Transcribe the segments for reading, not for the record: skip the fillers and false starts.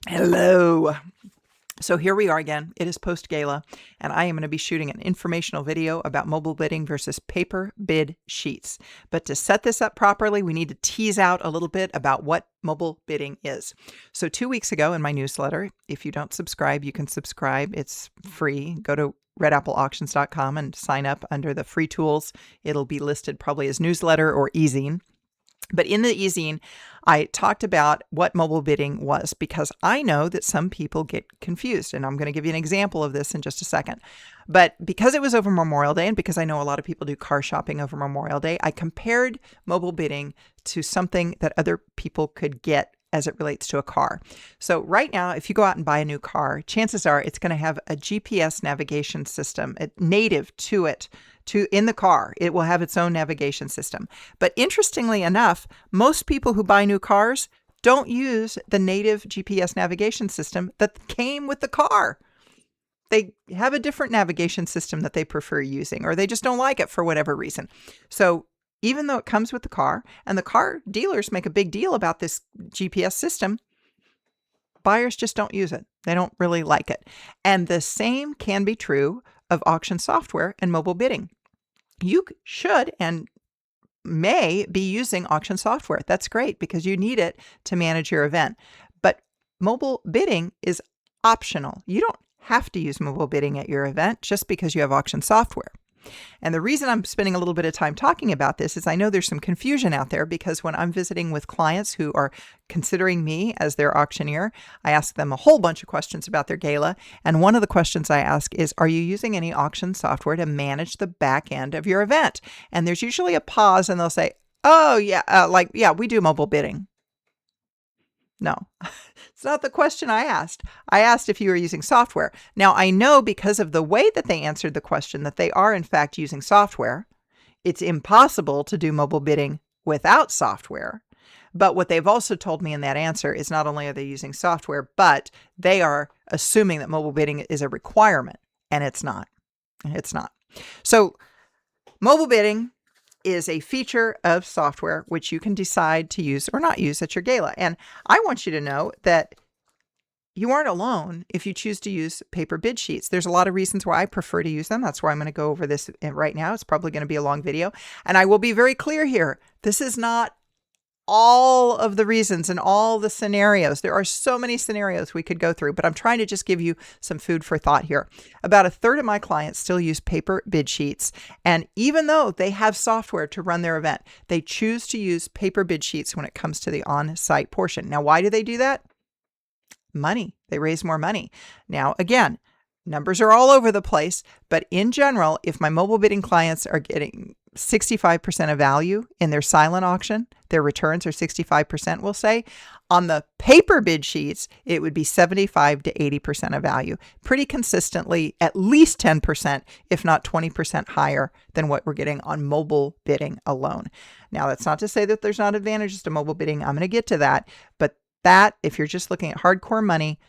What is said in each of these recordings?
Hello. So here we are again. It is post-gala, and I am going to be shooting an informational video about mobile bidding versus paper bid sheets. But to set this up properly, we need to tease out a little bit about what mobile bidding is. So 2 weeks ago in my newsletter, if you don't subscribe, you can subscribe. It's free. Go to redappleauctions.com and sign up under the free tools. It'll be listed probably as newsletter or e-zine. But in the e-zine, I talked about what mobile bidding was because I know that some people get confused. And I'm going to give you an example of this in just a second. But because it was over Memorial Day and because I know a lot of people do car shopping over Memorial Day, I compared mobile bidding to something that other people could get as it relates to a car. So right now, if you go out and buy a new car, chances are it's going to have a GPS navigation system native to it. In the car, it will have its own navigation system. But interestingly enough, most people who buy new cars don't use the native GPS navigation system that came with the car. They have a different navigation system that they prefer using, or they just don't like it for whatever reason. So even though it comes with the car, and the car dealers make a big deal about this GPS system, buyers just don't use it. They don't really like it. And the same can be true of auction software and mobile bidding. You should and may be using auction software. That's great because you need it to manage your event. But mobile bidding is optional. You don't have to use mobile bidding at your event just because you have auction software. And the reason I'm spending a little bit of time talking about this is I know there's some confusion out there because when I'm visiting with clients who are considering me as their auctioneer, I ask them a whole bunch of questions about their gala. And one of the questions I ask is, are you using any auction software to manage the back end of your event? And there's usually a pause and they'll say, oh, yeah, we do mobile bidding. No, it's not the question I asked. I asked if you were using software. Now, I know because of the way that they answered the question that they are, in fact, using software. It's impossible to do mobile bidding without software. But what they've also told me in that answer is not only are they using software, but they are assuming that mobile bidding is a requirement, and it's not. It's not. So mobile bidding is a feature of software which you can decide to use or not use at your gala. And I want you to know that you aren't alone if you choose to use paper bid sheets. There's a lot of reasons why I prefer to use them. That's why I'm going to go over this right now. It's probably going to be a long video. And I will be very clear here. This is not all of the reasons and all the scenarios. There are so many scenarios we could go through, but I'm trying to just give you some food for thought here. About a third of my clients still use paper bid sheets. And even though they have software to run their event, they choose to use paper bid sheets when it comes to the on-site portion. Now, why do they do that? Money. They raise more money. Now, again, numbers are all over the place, but in general, if my mobile bidding clients are getting 65% of value in their silent auction, their returns are 65%, we'll say. On the paper bid sheets, it would be 75 to 80% of value. Pretty consistently, at least 10%, if not 20% higher than what we're getting on mobile bidding alone. Now, that's not to say that there's not advantages to mobile bidding. I'm going to get to that. But that, if you're just looking at hardcore money,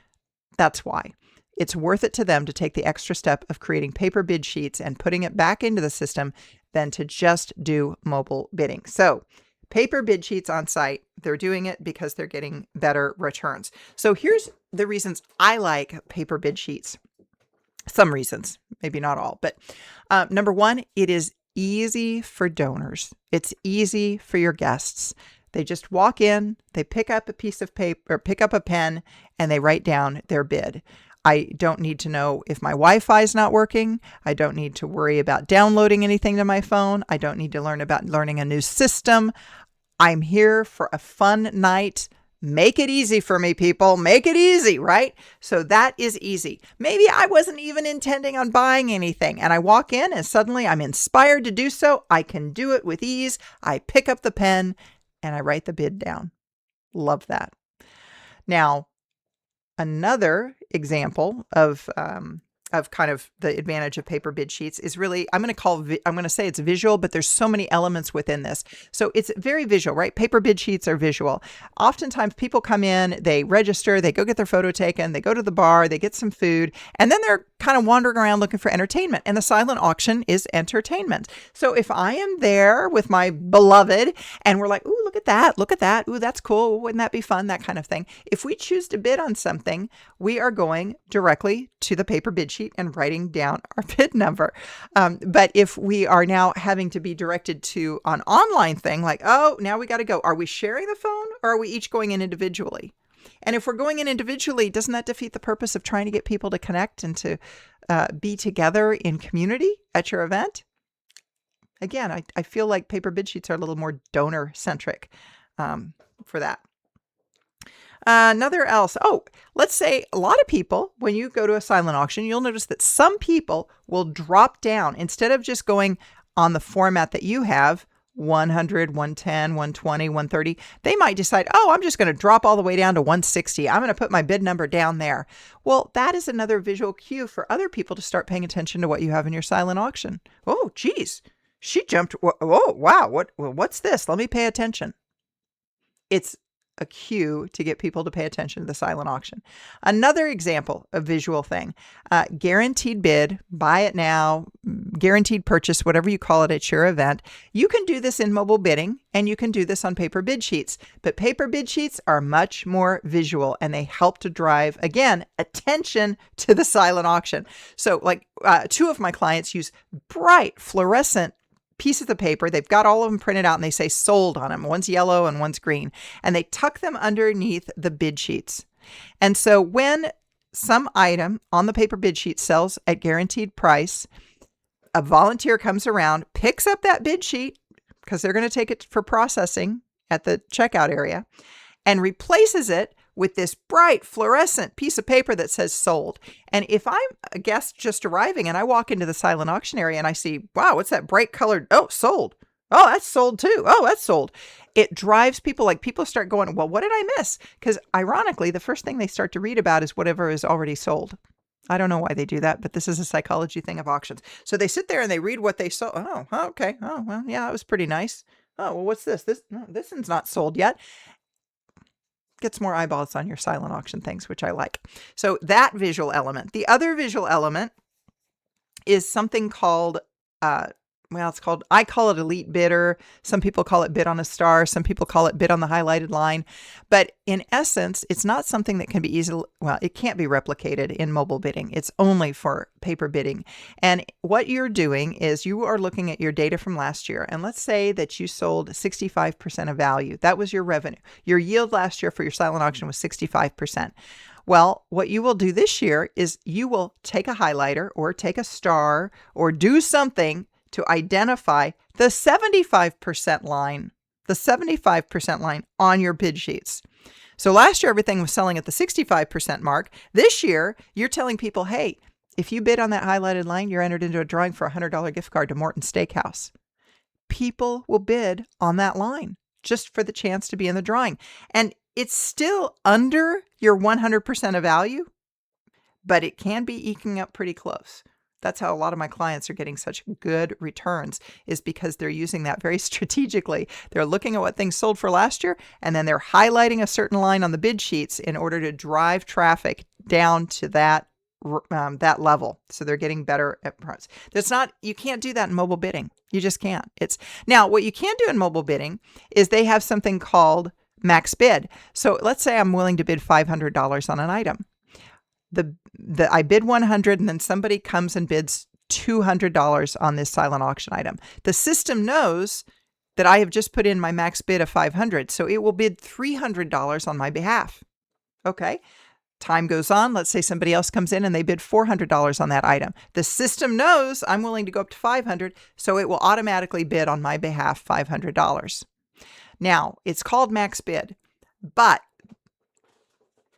that's why. It's worth it to them to take the extra step of creating paper bid sheets and putting it back into the system than to just do mobile bidding. So paper bid sheets on site, they're doing it because they're getting better returns. So here's the reasons I like paper bid sheets. Some reasons, maybe not all, but number one, it is easy for donors. It's easy for your guests. They just walk in, they pick up a piece of paper or pick up a pen and they write down their bid. I don't need to know if my Wi-Fi is not working. I don't need to worry about downloading anything to my phone. I don't need to learn about learning a new system. I'm here for a fun night. Make it easy for me, people. Make it easy, right? So that is easy. Maybe I wasn't even intending on buying anything and I walk in and suddenly I'm inspired to do so. I can do it with ease. I pick up the pen and I write the bid down. Love that. Now, another example of of kind of the advantage of paper bid sheets is really, I'm going to say it's visual, but there's so many elements within this. So it's very visual, right? Paper bid sheets are visual. Oftentimes people come in, they register, they go get their photo taken, they go to the bar, they get some food, and then they're kind of wandering around looking for entertainment. And the silent auction is entertainment. So if I am there with my beloved and we're like, ooh, look at that. Ooh, that's cool. Wouldn't that be fun? That kind of thing. If we choose to bid on something, we are going directly to the paper bid sheet and writing down our bid number. But if we are now having to be directed to an online thing, like, oh, now we got to go. Are we sharing the phone or are we each going in individually? And if we're going in individually, doesn't that defeat the purpose of trying to get people to connect and to be together in community at your event? Again, I feel like paper bid sheets are a little more donor centric for that. Let's say a lot of people, when you go to a silent auction, you'll notice that some people will drop down instead of just going on the format that you have, 100, 110, 120, 130. They might decide, oh, I'm just going to drop all the way down to 160. I'm going to put my bid number down there. Well, that is another visual cue for other people to start paying attention to what you have in your silent auction. Oh, geez, she jumped. Oh, wow. What's this? Let me pay attention. It's a cue to get people to pay attention to the silent auction. Another example of visual thing, guaranteed bid, buy it now, guaranteed purchase, whatever you call it at your event. You can do this in mobile bidding and you can do this on paper bid sheets, but paper bid sheets are much more visual and they help to drive, again, attention to the silent auction. So like two of my clients use bright fluorescent pieces of paper. They've got all of them printed out and they say sold on them. One's yellow and one's green. And they tuck them underneath the bid sheets. And so when some item on the paper bid sheet sells at guaranteed price, a volunteer comes around, picks up that bid sheet because they're going to take it for processing at the checkout area and replaces it with this bright fluorescent piece of paper that says sold. And if I'm a guest just arriving and I walk into the silent auction area and I see, wow, what's that bright colored? Oh, sold. Oh, that's sold too. Oh, that's sold. It drives people, like people start going, well, what did I miss? Because ironically, the first thing they start to read about is whatever is already sold. I don't know why they do that, but this is a psychology thing of auctions. So they sit there and they read what they sold. Oh, okay. Oh, well, yeah, it was pretty nice. Oh, well, what's this? This one's not sold yet. Gets more eyeballs on your silent auction things, which I like. So that visual element. The other visual element is something called, I call it elite bidder. Some people call it bid on a star. Some people call it bid on the highlighted line. But in essence, it's not something that can be it can't be replicated in mobile bidding. It's only for paper bidding. And what you're doing is you are looking at your data from last year. And let's say that you sold 65% of value. That was your revenue. Your yield last year for your silent auction was 65%. Well, what you will do this year is you will take a highlighter or take a star or do something to identify the 75% line on your bid sheets. So last year, everything was selling at the 65% mark. This year, you're telling people, hey, if you bid on that highlighted line, you're entered into a drawing for a $100 gift card to Morton's Steakhouse. People will bid on that line just for the chance to be in the drawing. And it's still under your 100% of value, but it can be eking up pretty close. That's how a lot of my clients are getting such good returns, is because they're using that very strategically. They're looking at what things sold for last year, and then they're highlighting a certain line on the bid sheets in order to drive traffic down to that level. So they're getting better at price. You can't do that in mobile bidding. You just can't. Now what you can do in mobile bidding is they have something called max bid. So let's say I'm willing to bid $500 on an item. I bid 100 and then somebody comes and bids $200 on this silent auction item. The system knows that I have just put in my max bid of 500, so it will bid $300 on my behalf. Okay. Time goes on. Let's say somebody else comes in and they bid $400 on that item. The system knows I'm willing to go up to 500, so it will automatically bid on my behalf $500. Now, it's called max bid, but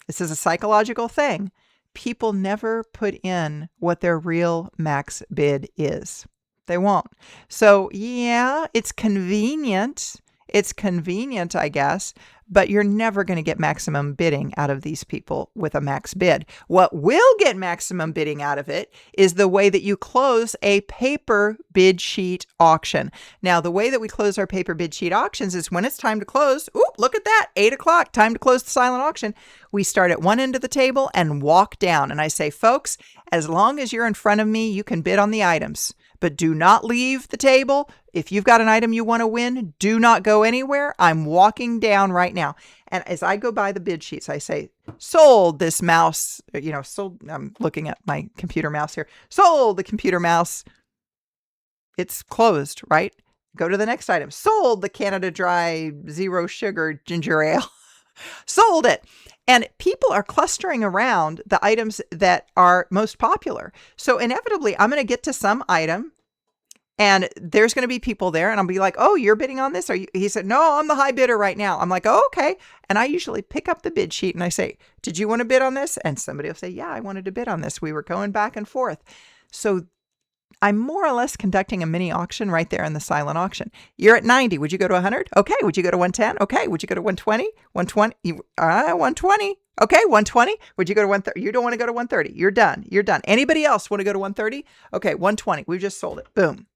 this is a psychological thing. People never put in what their real max bid is. They won't. So yeah, it's convenient. It's convenient, I guess, but you're never going to get maximum bidding out of these people with a max bid. What will get maximum bidding out of it is the way that you close a paper bid sheet auction. Now, the way that we close our paper bid sheet auctions is when it's time to close. Ooh, look at that, 8 o'clock, time to close the silent auction. We start at one end of the table and walk down. And I say, folks, as long as you're in front of me, you can bid on the items, but do not leave the table. If you've got an item you want to win, do not go anywhere. I'm walking down right now. And as I go by the bid sheets, I say, sold this mouse, sold, I'm looking at my computer mouse here. Sold the computer mouse. It's closed, right? Go to the next item. Sold the Canada Dry Zero Sugar Ginger Ale. Sold it. And people are clustering around the items that are most popular. So inevitably, I'm going to get to some item and there's going to be people there and I'll be like, oh, you're bidding on this? He said, no, I'm the high bidder right now. I'm like, oh, okay. And I usually pick up the bid sheet and I say, did you want to bid on this? And somebody will say, yeah, I wanted to bid on this. We were going back and forth. So I'm more or less conducting a mini auction right there in the silent auction. You're at 90. Would you go to 100? Okay. Would you go to 110? Okay. Would you go to 120? 120? 120. Okay. 120. Would you go to 130? You don't want to go to 130. You're done. You're done. Anybody else want to go to 130? Okay. 120. We've just sold it. Boom.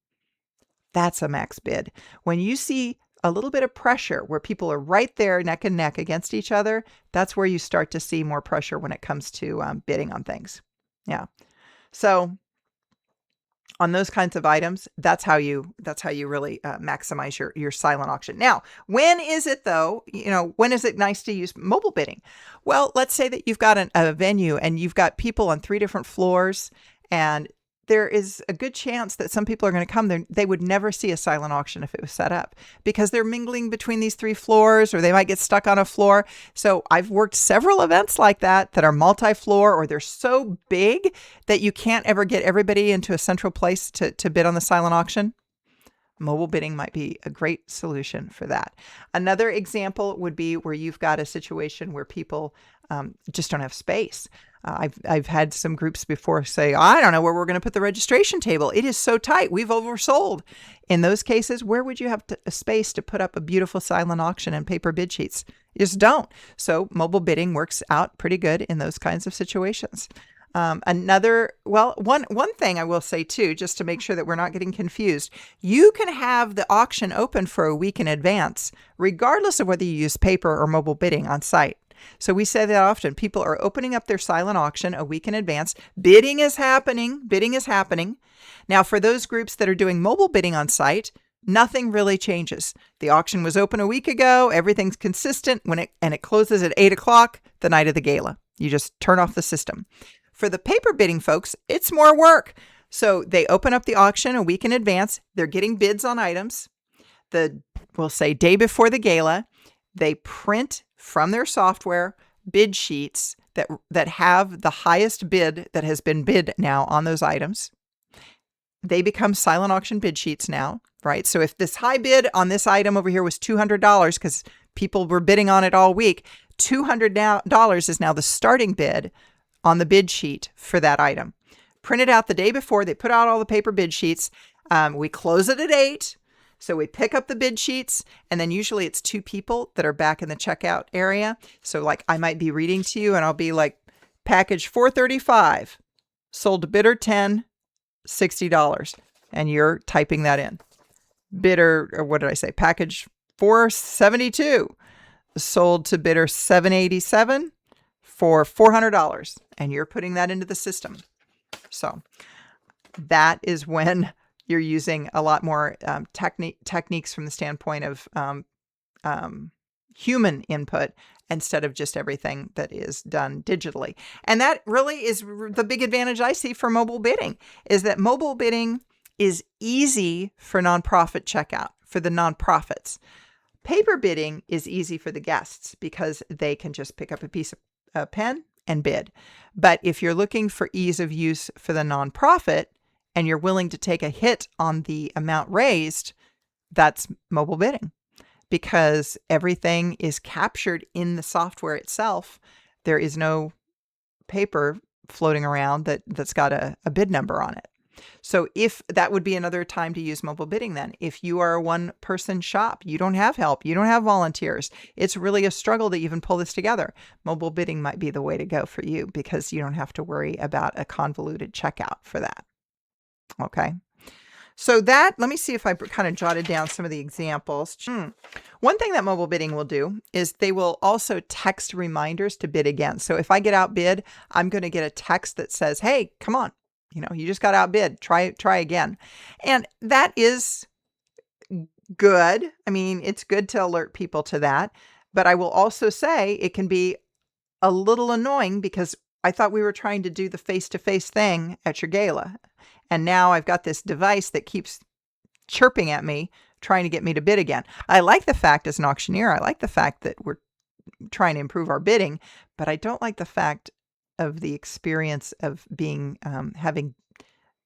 That's a max bid. When you see a little bit of pressure where people are right there neck and neck against each other, that's where you start to see more pressure when it comes to bidding on things. Yeah. So on those kinds of items, that's how you really maximize your silent auction. Now, when is it though? When is it nice to use mobile bidding? Well, let's say that you've got a venue and you've got people on 3 different floors, and there is a good chance that some people are going to come there. They would never see a silent auction if it was set up because they're mingling between these 3 floors, or they might get stuck on a floor. So I've worked several events like that are multi-floor, or they're so big that you can't ever get everybody into a central place to bid on the silent auction. Mobile bidding might be a great solution for that. Another example would be where you've got a situation where people just don't have space. I've had some groups before say, I don't know where we're going to put the registration table. It is so tight. We've oversold. In those cases, where would you have a space to put up a beautiful silent auction and paper bid sheets? You just don't. So mobile bidding works out pretty good in those kinds of situations. One thing I will say too, just to make sure that we're not getting confused, you can have the auction open for a week in advance, regardless of whether you use paper or mobile bidding on site. So we say that often. People are opening up their silent auction a week in advance. Bidding is happening. Now, for those groups that are doing mobile bidding on site, nothing really changes. The auction was open a week ago. Everything's consistent and it closes at 8 o'clock the night of the gala. You just turn off the system. For the paper bidding folks, it's more work. So they open up the auction a week in advance. They're getting bids on items. We'll say day before the gala, they print from their software bid sheets that have the highest bid that has been bid now on those items. They become silent auction bid sheets now, right? So if this high bid on this item over here was $200 because people were bidding on it all week, $200 is now the starting bid on the bid sheet for that item. Printed out the day before, they put out all the paper bid sheets. We close it at 8. So we pick up the bid sheets, and then usually it's 2 people that are back in the checkout area. So like I might be reading to you and I'll be like, package 435, sold to bidder 10, $60. And you're typing that in. Bidder, or what did I say? Package 472, sold to bidder 787 for $400. And you're putting that into the system. So that is when you're using a lot more techniques from the standpoint of human input instead of just everything that is done digitally. And that really is the big advantage I see for mobile bidding, is that mobile bidding is easy for nonprofit checkout, for the nonprofits. Paper bidding is easy for the guests because they can just pick up a piece of pen and bid. But if you're looking for ease of use for the nonprofit, and you're willing to take a hit on the amount raised, that's mobile bidding, because everything is captured in the software itself. There is no paper floating around that's got a bid number on it. So if that would be another time to use mobile bidding then. If you are a one-person shop, you don't have help, you don't have volunteers, it's really a struggle to even pull this together. Mobile bidding might be the way to go for you because you don't have to worry about a convoluted checkout for that. Okay. So that, let me see if I kind of jotted down some of the examples. One thing that mobile bidding will do is they will also text reminders to bid again. So if I get outbid, I'm going to get a text that says, hey, come on, you just got outbid, try again. And that is good. I mean, it's good to alert people to that. But I will also say it can be a little annoying because I thought we were trying to do the face-to-face thing at your gala. And now I've got this device that keeps chirping at me, trying to get me to bid again. I like the fact as an auctioneer, I like the fact that we're trying to improve our bidding, but I don't like the fact of the experience of being having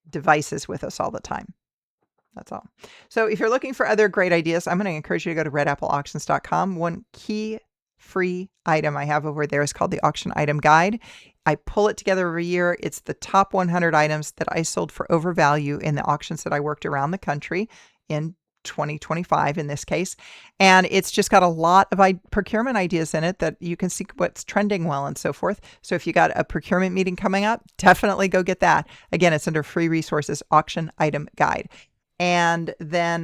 devices with us all the time. That's all. So if you're looking for other great ideas, I'm going to encourage you to go to redappleauctions.com. One key free item I have over there is called the Auction Item Guide. I pull it together every year. It's the top 100 items that I sold for overvalue in the auctions that I worked around the country in 2025 in this case. And it's just got a lot of procurement ideas in it that you can see what's trending well and so forth. So if you got a procurement meeting coming up, definitely go get that. Again, it's under free resources, Auction Item Guide. And then,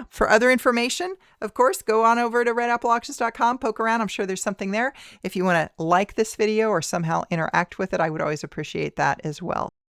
for other information, of course, go on over to redappleauctions.com, poke around. I'm sure there's something there. If you want to like this video or somehow interact with it, I would always appreciate that as well.